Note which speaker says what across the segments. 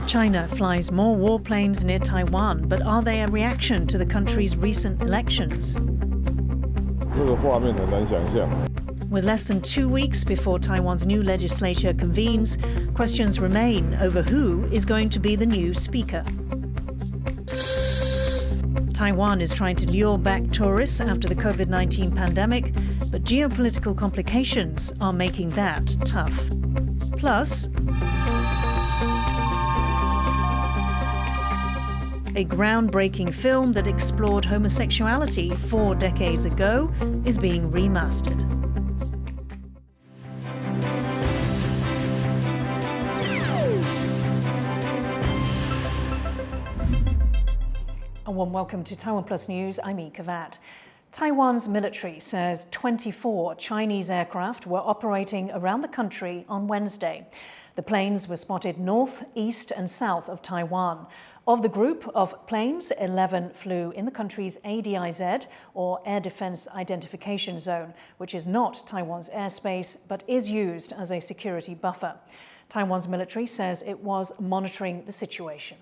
Speaker 1: China flies more warplanes near Taiwan, but are they a reaction to the country's recent elections? With less than 2 weeks before Taiwan's new legislature convenes, questions remain over who is going to be the new speaker. Taiwan is trying to lure back tourists after the COVID-19 pandemic, but geopolitical complications are making that tough. Plus, a groundbreaking film that explored homosexuality 4 decades ago is being remastered. A warm welcome to TaiwanPlus News. I'm Yi Kavat. Taiwan's military says 24 Chinese aircraft were operating around the country on Wednesday. The planes were spotted north, east and south of Taiwan. Of the group of planes, 11 flew in the country's ADIZ, or Air Defense Identification Zone, which is not Taiwan's airspace, but is used as a security buffer. Taiwan's military says it was monitoring the situation.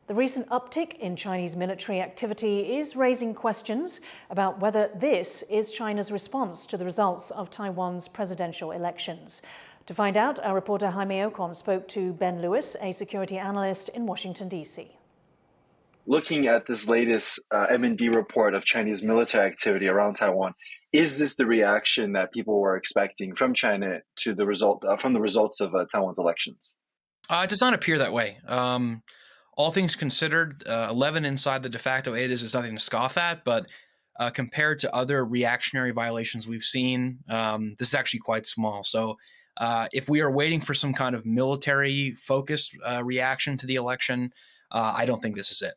Speaker 1: The recent uptick in Chinese military activity is raising questions about whether this is China's response to the results of Taiwan's presidential elections. To find out, our reporter Jaime Ocon spoke to Ben Lewis, a security analyst in Washington, D.C.
Speaker 2: Looking at this latest M&D report of Chinese military activity around Taiwan, is this the reaction that people were expecting from China to the results of Taiwan's elections?
Speaker 3: It does not appear that way. All things considered, 11 inside the de facto ADIZ is nothing to scoff at, but compared to other reactionary violations we've seen, this is actually quite small. So if we are waiting for some kind of military-focused reaction to the election, I don't think this is it.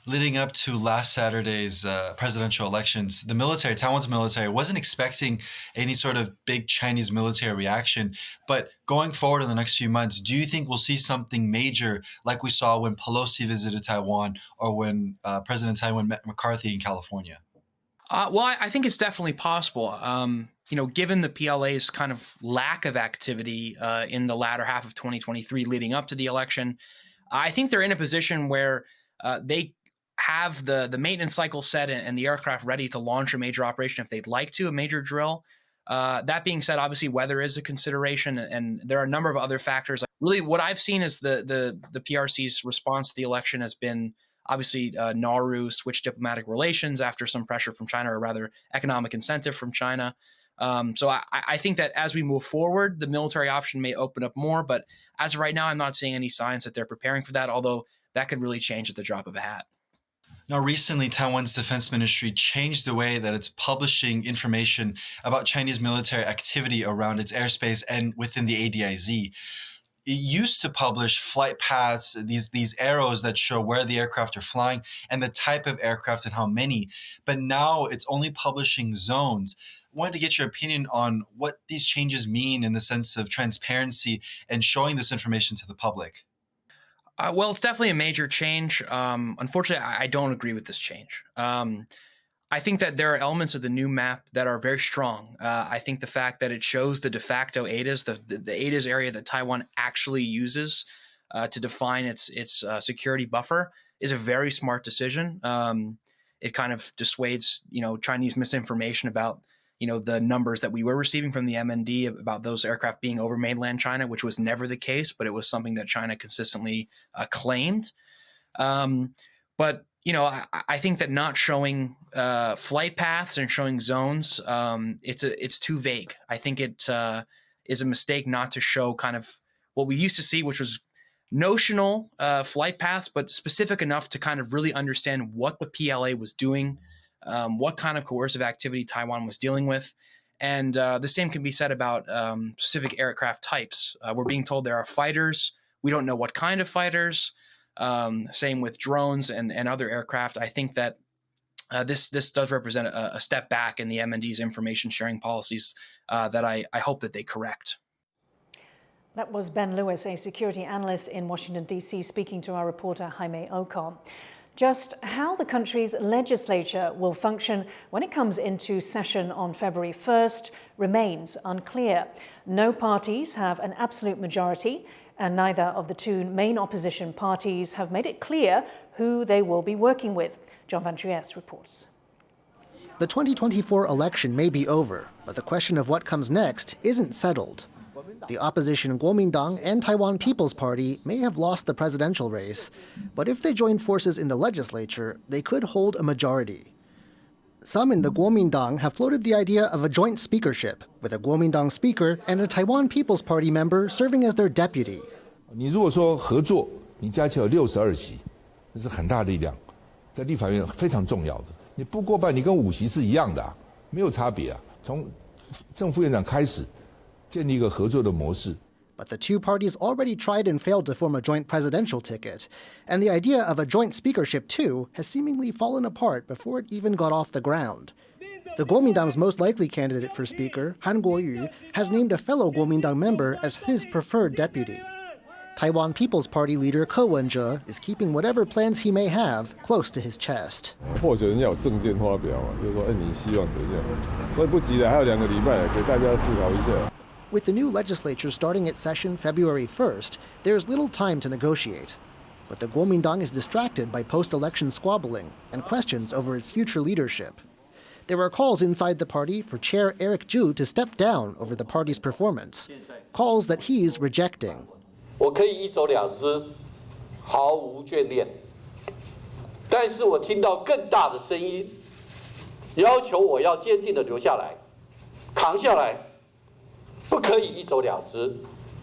Speaker 4: Leading up to last Saturday's presidential elections, the military, Taiwan's military, wasn't expecting any sort of big Chinese military reaction. But going forward in the next few months, do you think we'll see something major like we saw when Pelosi visited Taiwan or when President Taiwan met McCarthy in California?
Speaker 3: Well, I think it's definitely possible. Given the PLA's kind of lack of activity in the latter half of 2023 leading up to the election, I think they're in a position where they have the maintenance cycle set and the aircraft ready to launch a major operation if they'd like to, a major drill. That being said, obviously weather is a consideration, and there are a number of other factors. Really, what I've seen is the PRC's response to the election has been obviously Nauru switched diplomatic relations after some pressure from China, or rather economic incentive from China. So I think that as we move forward, the military option may open up more. But as of right now, I'm not seeing any signs that they're preparing for that, although that could really change at the drop of a hat.
Speaker 4: Now, recently, Taiwan's defense ministry changed the way that it's publishing information about Chinese military activity around its airspace and within the ADIZ. It used to publish flight paths, these arrows that show where the aircraft are flying and the type of aircraft and how many. But now it's only publishing zones. I wanted to get your opinion on what these changes mean in the sense of transparency and showing this information to the public.
Speaker 3: Well, it's definitely a major change. Unfortunately, I don't agree with this change. I think that there are elements of the new map that are very strong. I think the fact that it shows the de facto ADIZ, the ADIZ area that Taiwan actually uses to define its security buffer, is a very smart decision. It kind of dissuades, Chinese misinformation about, the numbers that we were receiving from the MND about those aircraft being over mainland China, which was never the case, but it was something that China consistently claimed. But I think that not showing flight paths and showing zones, it's too vague. I think it is a mistake not to show kind of what we used to see, which was notional flight paths, but specific enough to kind of really understand what the PLA was doing, what kind of coercive activity Taiwan was dealing with. And the same can be said about specific aircraft types. We're being told there are fighters. We don't know what kind of fighters. Same with drones and other aircraft. I think that this does represent a step back in the MND's information sharing policies that I hope that they correct.
Speaker 1: That was Ben Lewis, a security analyst in Washington, D.C., speaking to our reporter Jaime Ocon. Just how the country's legislature will function when it comes into session on February 1st remains unclear. No parties have an absolute majority, and neither of the two main opposition parties have made it clear who they will be working with. John Van Trieste reports.
Speaker 5: The 2024 election may be over, but the question of what comes next isn't settled. The opposition Kuomintang and Taiwan People's Party may have lost the presidential race, but if they join forces in the legislature, they could hold a majority. Some in the Kuomintang have floated the idea of a joint speakership, with a Kuomintang speaker and a Taiwan People's Party member serving as their deputy.
Speaker 6: 你如果说合作，你加起来有62席，这是很大力量，在立法院非常重要的。你不过半，你跟5席是一样的啊，没有差别啊。从正副院长开始。 建立一个合作的模式。
Speaker 5: But the two parties already tried and failed to form a joint presidential ticket, and the idea of a joint speakership too has seemingly fallen apart before it even got off the ground. The Kuomintang's most likely candidate for speaker, Han Kuo-yu, has named a fellow Kuomintang member as his preferred deputy. Taiwan People's Party leader Ko Wen-je is keeping whatever plans he may have close to his chest.
Speaker 7: 或许人家有政见发表嘛，就是说，你希望怎样？所以不急的，还有2个礼拜，给大家思考一下。
Speaker 5: With the new legislature starting its session February 1st, there is little time to negotiate. But the Kuomintang is distracted by post-election squabbling and questions over its future leadership. There are calls inside the party for Chair Eric Ju to step down over the party's performance, calls that he's rejecting.
Speaker 8: 我可以一走了之，毫无眷恋。但是我听到更大的声音，要求我要坚定地留下来，扛下来。 不可以一走了之，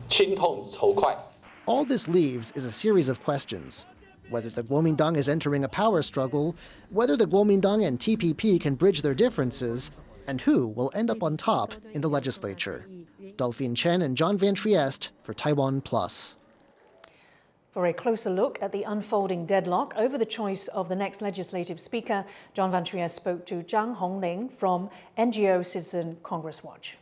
Speaker 8: 心痛仇快。
Speaker 5: All this leaves is a series of questions. Whether the Kuomintang is entering a power struggle, whether the Kuomintang and TPP can bridge their differences, and who will end up on top in the legislature. Delphine Chen and John Van Trieste for TaiwanPlus.
Speaker 1: For a closer look at the unfolding deadlock over the choice of the next legislative speaker, John Van Trieste spoke to Zhang Hongling from NGO Citizen Congress Watch.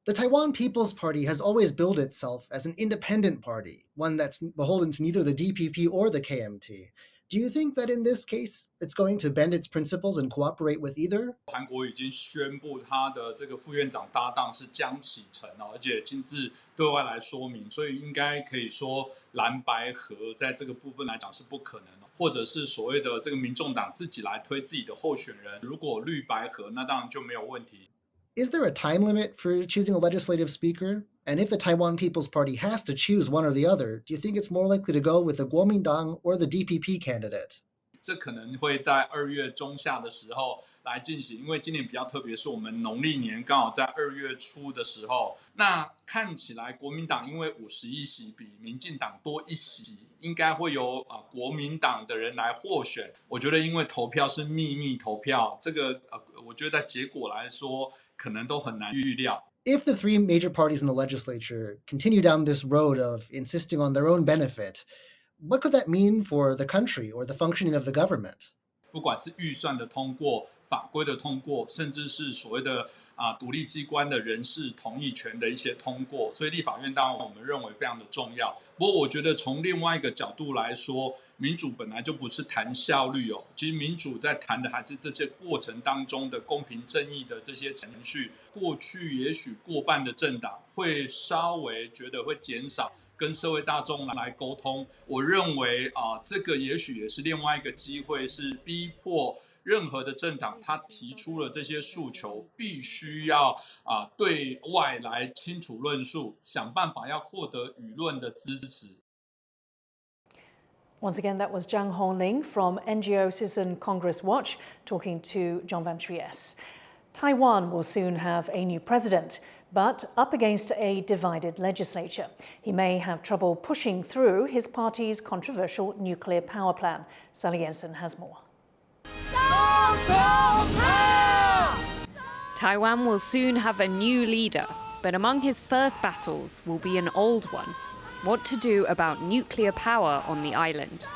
Speaker 5: The Taiwan People's Party has always billed itself as an independent party, one that's beholden to neither the DPP or the KMT. Do you think that in this case, it's going to bend its principles and cooperate with either?
Speaker 9: 韩国已经宣布他的这个副院长搭档是江启臣而且亲自对外来说明，所以应该可以说蓝白合在这个部分来讲是不可能的，或者是所谓的这个民众党自己来推自己的候选人，如果绿白合，那当然就没有问题。
Speaker 5: Is there a time limit for choosing a legislative speaker? And if the Taiwan People's Party has to choose one or the other, do you think it's more likely to go with the Kuomintang or the DPP candidate?
Speaker 9: 这可能会在2月中下的时候来进行，因为今年比较特别，是我们农历年刚好在2月初的时候。那看起来国民党因为51席比民进党多1席，应该会由国民党的人来获选。我觉得因为投票是秘密投票，这个我觉得在结果来说可能都很难预料。
Speaker 5: If the three major parties in the legislature continue down this road of insisting on their own benefit, what could that mean for the country or the functioning of the government?
Speaker 9: 不管是预算的通过、法规的通过，甚至是所谓的独立机关的人事同意权的一些通过，所以立法院当然我们认为非常的重要。不过我觉得从另外一个角度来说，民主本来就不是谈效率哦，其实民主在谈的还是这些过程当中的公平正义的这些程序。过去也许过半的政党会稍微觉得会减少。 跟社会大众来沟通，我认为这个也许也是另外一个机会，是逼迫任何的政党，他提出了这些诉求，必须要对外来清楚论述，想办法要获得舆论的支持。
Speaker 1: Once again, that was Zhang Hongling from NGO Citizen Congress Watch talking to John Van Trieste. Taiwan will soon have a new president, but up against a divided legislature. He may have trouble pushing through his party's controversial nuclear power plan. Sally Jensen has more.
Speaker 10: Taiwan will soon have a new leader, but among his first battles will be an old one: what to do about nuclear power on the island.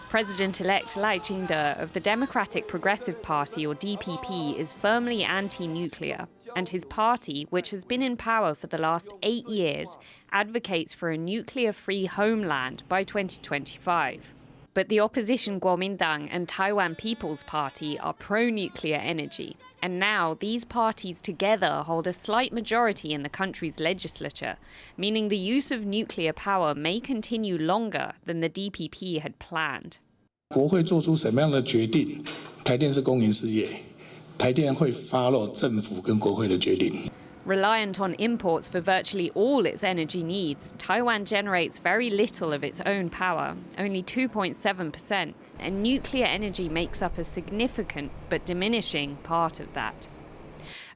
Speaker 10: President-elect Lai Ching-te of the Democratic Progressive Party, or DPP, is firmly anti-nuclear, and his party, which has been in power for the last 8 years, advocates for a nuclear-free homeland by 2025. But the opposition Kuomintang and Taiwan People's Party are pro-nuclear energy, and now these parties together hold a slight majority in the country's legislature, meaning the use of nuclear power may continue longer than the DPP had planned.
Speaker 11: 国会做出什么样的决定，台电是公营事业，台电会 follow 政府跟国会的决定。
Speaker 10: Reliant on imports for virtually all its energy needs, Taiwan generates very little of its own power, only 2.7%, and nuclear energy makes up a significant but diminishing part of that.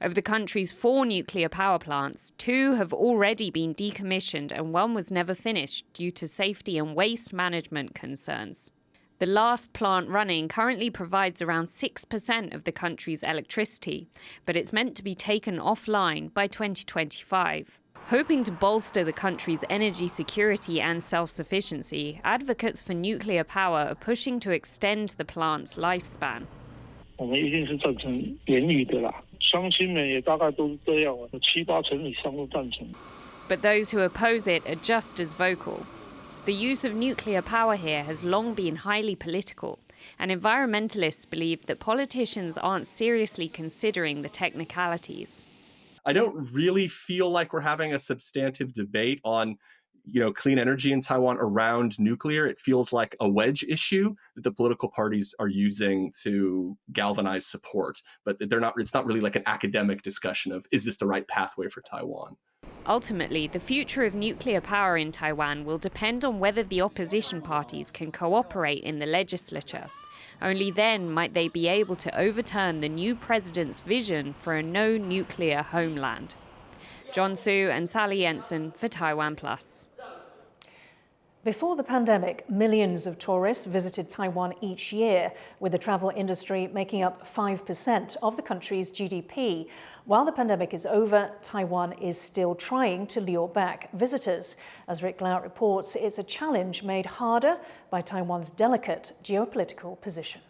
Speaker 10: Of the country's 4 nuclear power plants, 2 have already been decommissioned and 1 was never finished due to safety and waste management concerns. The last plant running currently provides around 6% of the country's electricity, but it's meant to be taken offline by 2025. Hoping to bolster the country's energy security and self-sufficiency, advocates for nuclear power are pushing to extend the plant's lifespan.
Speaker 12: 我们一定是赞成延役的啦，乡亲们也大概都是这样，有7、8成以上都赞成。
Speaker 10: But those who oppose it are just as vocal. The use of nuclear power here has long been highly political, and environmentalists believe that politicians aren't seriously considering the technicalities.
Speaker 13: I don't really feel like we're having a substantive debate on, clean energy in Taiwan around nuclear. It feels like a wedge issue that the political parties are using to galvanize support, but it's not really like an academic discussion of, is this the right pathway for Taiwan?
Speaker 10: Ultimately, the future of nuclear power in Taiwan will depend on whether the opposition parties can cooperate in the legislature. Only then might they be able to overturn the new president's vision for a no-nuclear homeland. John Su and Sally Jensen for TaiwanPlus.
Speaker 1: Before the pandemic, millions of tourists visited Taiwan each year, with the travel industry making up 5% of the country's GDP. While the pandemic is over, Taiwan is still trying to lure back visitors. As Rick Laut reports, it's a challenge made harder by Taiwan's delicate geopolitical position.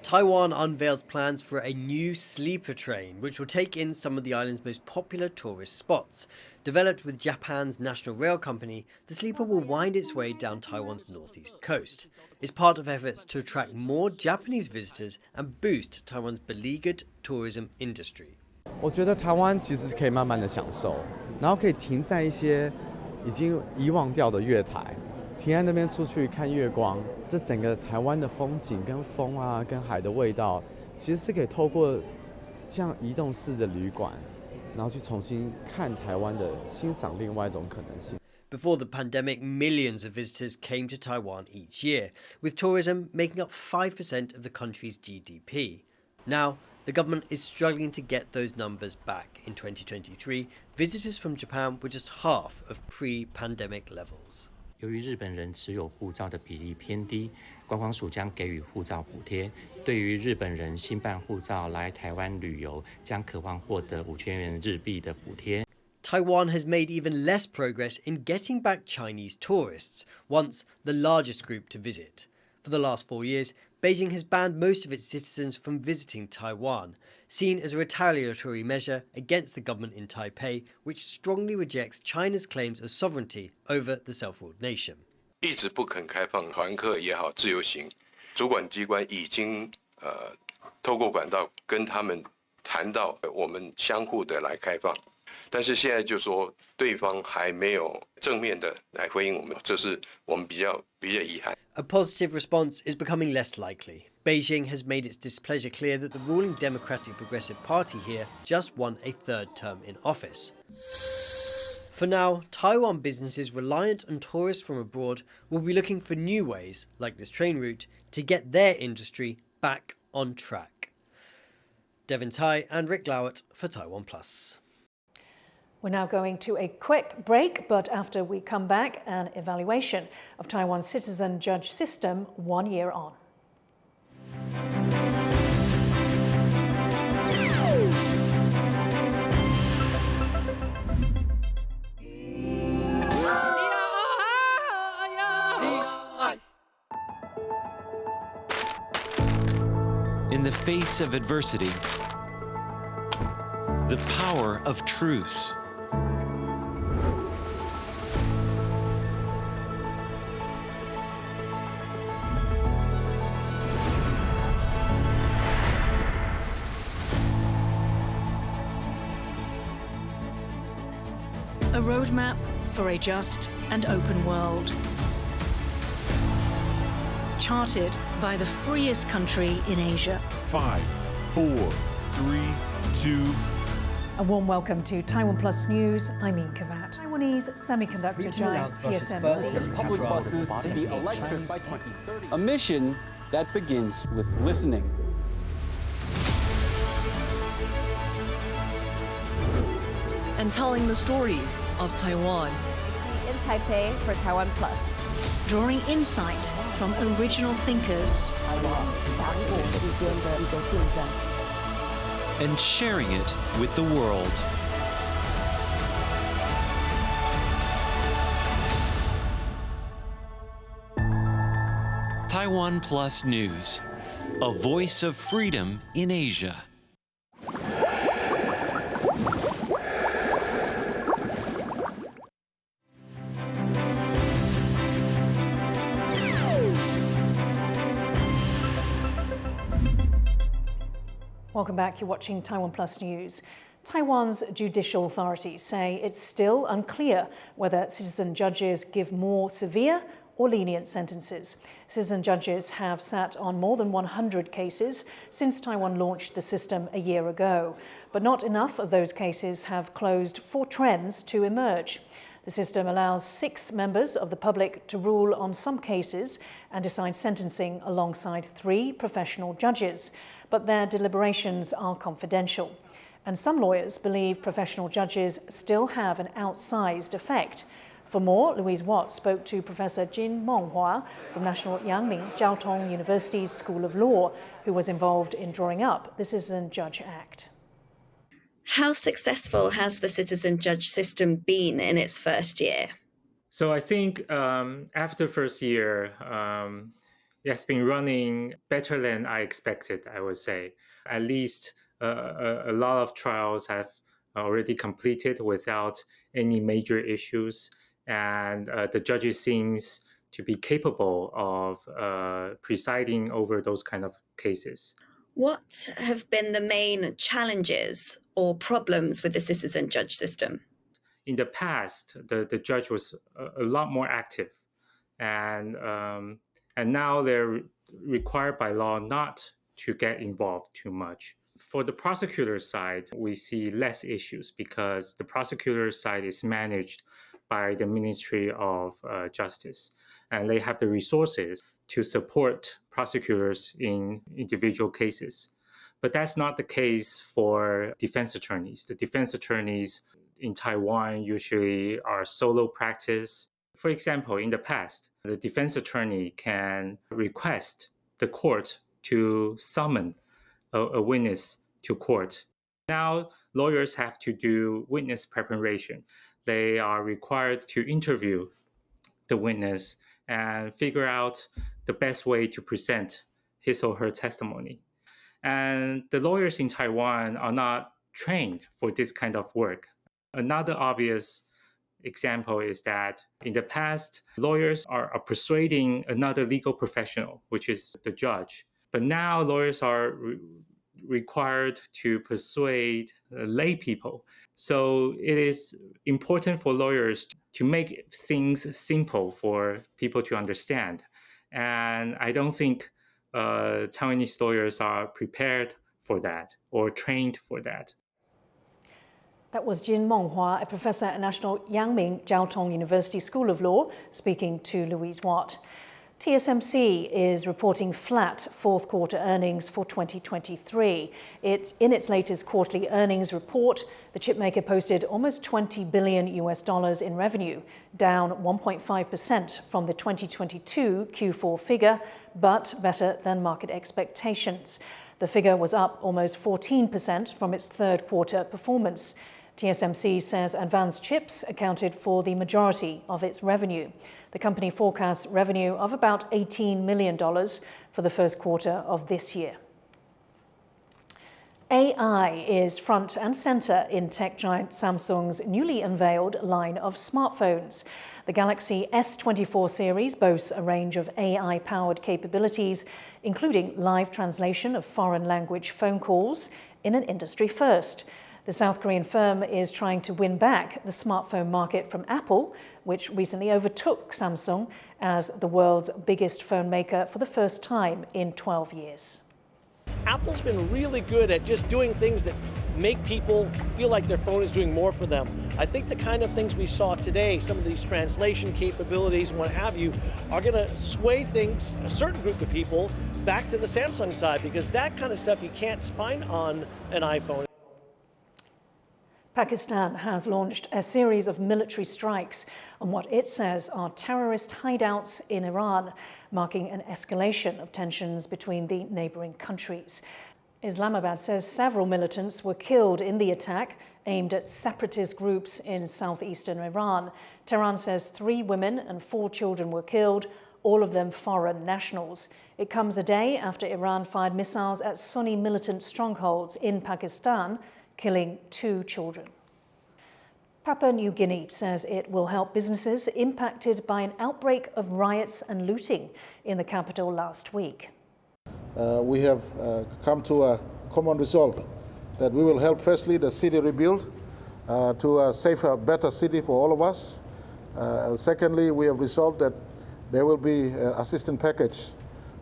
Speaker 14: Taiwan unveils plans for a new sleeper train, which will take in some of the island's most popular tourist spots. Developed with Japan's national rail company, the sleeper will wind its way down Taiwan's northeast coast. It's part of efforts to attract more Japanese visitors and boost Taiwan's beleaguered tourism industry.
Speaker 15: 我觉得台湾其实可以慢慢的享受，然后可以停在一些已经遗忘掉的月台。 停在那边出去看月光，这整个台湾的风景跟风啊，跟海的味道，其实是可以透过像移动式的旅馆，然后去重新看台湾的，欣赏另外一种可能性。
Speaker 14: Before the pandemic, millions of visitors came to Taiwan each year, with tourism making up 5% of the country's GDP. Now, the government is struggling to get those numbers back. In 2023, visitors from Japan were just half of pre-pandemic levels.
Speaker 16: 由于日本人持有护照的比例偏低，观光署将给予护照补贴。对于日本人新办护照来台湾旅游，将渴望获得5000元日币的补贴。
Speaker 14: Taiwan has made even less progress in getting back Chinese tourists, once the largest group to visit. For the last 4 years, Beijing has banned most of its citizens from visiting Taiwan, seen as a retaliatory measure against the government in Taipei, which strongly rejects China's claims of sovereignty over the self-ruled nation.
Speaker 17: 一直不肯开放团客也好，自由行，主管机关已经透过管道跟他们谈到，我们相互的来开放。 但是现在就说对方还没有正面的来回应我们，这是我们比较遗憾。
Speaker 14: A positive response is becoming less likely. Beijing has made its displeasure clear that the ruling Democratic Progressive Party here just won a 3rd term in office. For now, Taiwan businesses reliant on tourists from abroad will be looking for new ways, like this train route, to get their industry back on track. Devin Tai and Rick Laut for TaiwanPlus.
Speaker 1: We're now going to a quick break, but after we come back, an evaluation of Taiwan's citizen judge system 1 year on.
Speaker 18: In the face of adversity, the power of truth.
Speaker 1: A roadmap for a just and open world. Charted by the freest country in Asia.
Speaker 19: 5, 4, 3, 2.
Speaker 1: A warm welcome to TaiwanPlus News. I'm Min Kavat. Taiwanese semiconductor giant TSMC.
Speaker 20: Public buses to be electric by 2030. A mission that begins with listening.
Speaker 21: And telling the stories of Taiwan.
Speaker 22: In Taipei for TaiwanPlus.
Speaker 1: Drawing insight from original thinkers.
Speaker 18: And sharing it with the world. TaiwanPlus News, a voice of freedom in Asia.
Speaker 1: Welcome back. You're watching TaiwanPlus News. Taiwan's judicial authorities say it's still unclear whether citizen judges give more severe or lenient sentences. Citizen judges have sat on more than 100 cases since Taiwan launched the system a year ago, but not enough of those cases have closed for trends to emerge. The system allows 6 members of the public to rule on some cases and decide sentencing alongside 3 professional judges, but their deliberations are confidential. And some lawyers believe professional judges still have an outsized effect. For more, Louise Watt spoke to Professor Guin from National Yangming Jiao Tong University's School of Law, who was involved in drawing up the Citizen Judge Act.
Speaker 23: How successful has the citizen judge system been in its first year?
Speaker 24: So I think after first year, it's been running better than I expected, I would say. At least a lot of trials have already completed without any major issues. And the judges seems to be capable of presiding over those kind of cases.
Speaker 23: What have been the main challenges or problems with the citizen judge system?
Speaker 24: In the past, the judge was a lot more active, and now they're required by law not to get involved too much. For the prosecutor side, we see less issues because the prosecutor side is managed by the Ministry of Justice, and they have the resources to support prosecutors in individual cases. But that's not the case for defense attorneys. The defense attorneys in Taiwan usually are solo practice. For example, in the past, the defense attorney can request the court to summon a witness to court. Now, lawyers have to do witness preparation. They are required to interview the witness and figure out the best way to present his or her testimony. And the lawyers in Taiwan are not trained for this kind of work. Another obvious example is that in the past, lawyers are persuading another legal professional, which is the judge. But now lawyers are required to persuade lay people. So it is important for lawyers to make things simple for people to understand. And I don't think Taiwanese lawyers are prepared for that or trained for that.
Speaker 1: That was Jin Menghua, a professor at National Yangming Jiao Tong University School of Law, speaking to Louise Watt. TSMC is reporting flat fourth quarter earnings for 2023. In its latest quarterly earnings report, the chipmaker posted almost $20 billion in revenue, down 1.5% from the 2022 Q4 figure, but better than market expectations. The figure was up almost 14% from its third quarter performance. TSMC says advanced chips accounted for the majority of its revenue. The company forecasts revenue of about $18 million for the first quarter of this year. AI is front and center in tech giant Samsung's newly unveiled line of smartphones. The Galaxy S24 series boasts a range of AI-powered capabilities, including live translation of foreign language phone calls in an industry first. The South Korean firm is trying to win back the smartphone market from Apple, which recently overtook Samsung as the world's biggest phone maker for the first time in 12 years.
Speaker 2: Apple's been really good at just doing things that make people feel like their phone is doing more for them. I think the kind of things we saw today, some of these translation capabilities and what have you, are going to sway things, a certain group of people, back to the Samsung side, because that kind of stuff you can't find on an iPhone.
Speaker 1: Pakistan has launched a series of military strikes on what it says are terrorist hideouts in Iran, marking an escalation of tensions between the neighbouring countries. Islamabad says several militants were killed in the attack aimed at separatist groups in southeastern Iran. Tehran says 3 women and 4 children were killed, all of them foreign nationals. It comes a day after Iran fired missiles at Sunni militant strongholds in Pakistan, killing 2 children. Papua New Guinea says it will help businesses impacted by an outbreak of riots and looting in the capital last week.
Speaker 3: We have come to a common resolve that we will help firstly the city rebuild to a safer, better city for all of us. Secondly, we have resolved that there will be an assistance package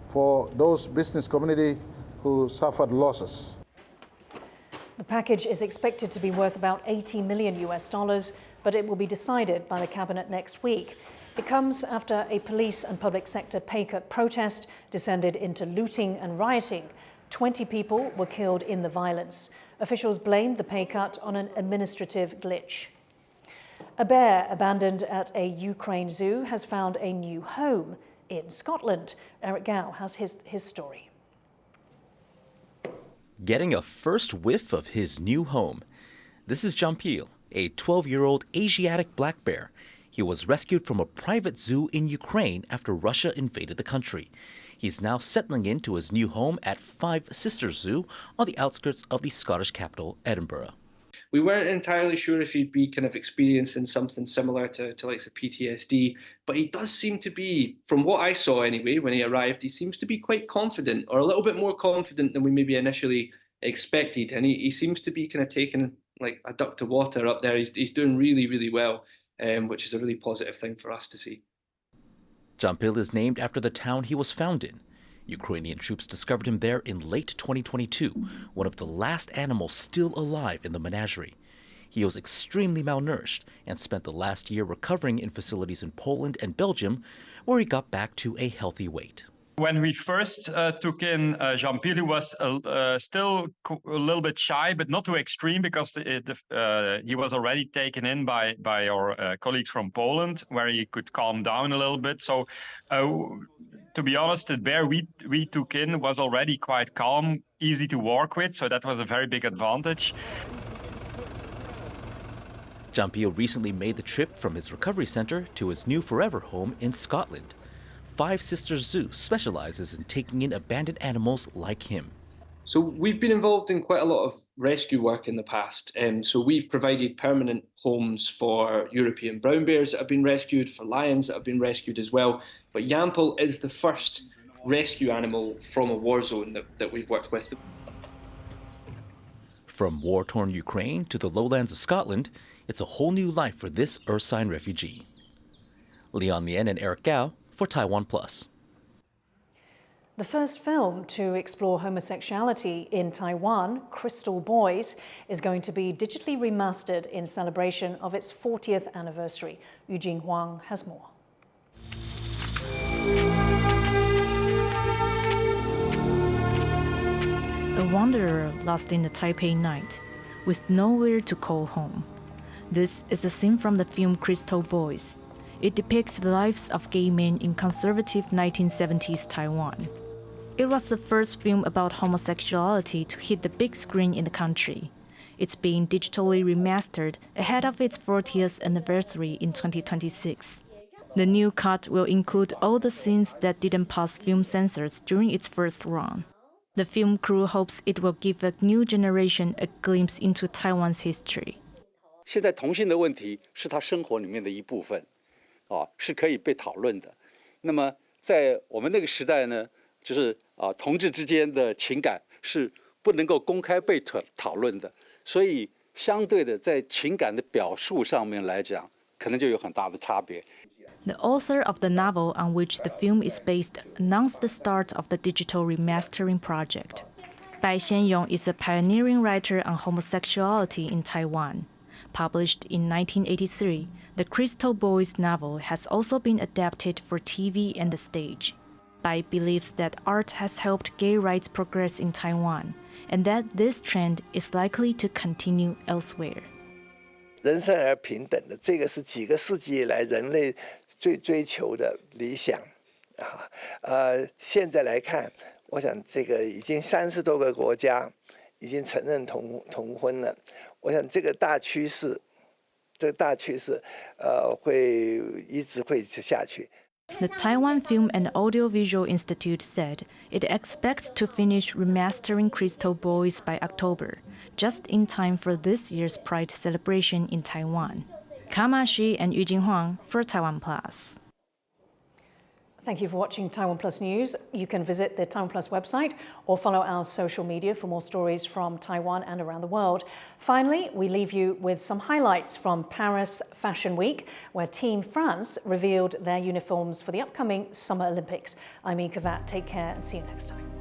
Speaker 3: for those business community who suffered losses.
Speaker 1: The package is expected to be worth about $80 million, but it will be decided by the cabinet next week. It comes after a police and public sector pay cut protest descended into looting and rioting. 20 people were killed in the violence. Officials blamed the pay cut on an administrative glitch. A bear abandoned at a Ukraine zoo has found a new home in Scotland. Eric Gow has his story.
Speaker 4: Getting a first whiff of his new home. This is Jean-Pierre, a 12-year-old Asiatic black bear. He was rescued from a private zoo in Ukraine after Russia invaded the country. He's now settling into his new home at Five Sisters Zoo on the outskirts of the Scottish capital, Edinburgh.
Speaker 6: We weren't entirely sure if he'd be kind of experiencing something similar to like the PTSD, but he does seem to be, from what I saw anyway, when he arrived, he seems to be quite confident, or a little bit more confident than we maybe initially expected. And he seems to be kind of taking like a duck to water up there. He's doing really, really well, which is a really positive thing for us to see.
Speaker 4: Jean-Pierre is named after the town he was found in. Ukrainian troops discovered him there in late 2022, one of the last animals still alive in the menagerie. He was extremely malnourished and spent the last year recovering in facilities in Poland and Belgium, where he got back to a healthy weight.
Speaker 25: When we first took in Jean-Pierre, was still a little bit shy, but not too extreme, because he was already taken in by our colleagues from Poland, where he could calm down a little bit. So, to be honest, the bear we took in was already quite calm, easy to work with, so that was a very big advantage.
Speaker 4: Jean-Pierre recently made the trip from his recovery center to his new forever home in Scotland. Five Sisters Zoo specializes in taking in abandoned animals like him.
Speaker 6: So we've been involved in quite a lot of rescue work in the past. So we've provided permanent homes for European brown bears that have been rescued, for lions that have been rescued as well. But Yampel is the first rescue animal from a war zone that we've worked with.
Speaker 4: From war-torn Ukraine to the lowlands of Scotland, it's a whole new life for this ursine refugee. Leon Lien and Eric Gao for TaiwanPlus.
Speaker 1: The first film to explore homosexuality in Taiwan, Crystal Boys, is going to be digitally remastered in celebration of its 40th anniversary. Yu Jing Huang has more.
Speaker 26: A wanderer lost in the Taipei night, with nowhere to call home. This is a scene from the film Crystal Boys. It depicts the lives of gay men in conservative 1970s Taiwan. It was the first film about homosexuality to hit the big screen in the country. It's being digitally remastered ahead of its 40th anniversary in 2026. The new cut will include all the scenes that didn't pass film censors during its first run. The film crew hopes it will give a new generation a glimpse into Taiwan's history.
Speaker 27: 现在同性的问题是他生活里面的一部分。 是可以被讨论的。那么在我们那个时代呢，就是同志之间的情感是不能够公开被讨论的。所以相对的在情感的表述上面来讲，可能就有很大的差别。
Speaker 26: The author of the novel on which the film is based announced the start of the digital remastering project. Bai Xianyong is a pioneering writer on homosexuality in Taiwan. Published in 1983, the Crystal Boys novel has also been adapted for TV and the stage. Bai believes that art has helped gay rights progress in Taiwan, and that this trend is likely to continue elsewhere.
Speaker 5: 人生而平等的，这个是几个世纪以来人类最追求的理想现在来看，我想这个已经30多个国家已经承认同婚了。我想这个大趋势，会一直会下去。
Speaker 26: The Taiwan Film and Audiovisual Institute said it expects to finish remastering Crystal Boys by October, just in time for this year's Pride celebration in Taiwan. Kama Shi and Yujin Huang for TaiwanPlus.
Speaker 1: Thank you for watching Taiwan Plus News. You can visit the Taiwan Plus website or follow our social media for more stories from Taiwan and around the world. Finally, we leave you with some highlights from Paris Fashion Week, where Team France revealed their uniforms for the upcoming Summer Olympics. I'm Ikavat. Take care and see you next time.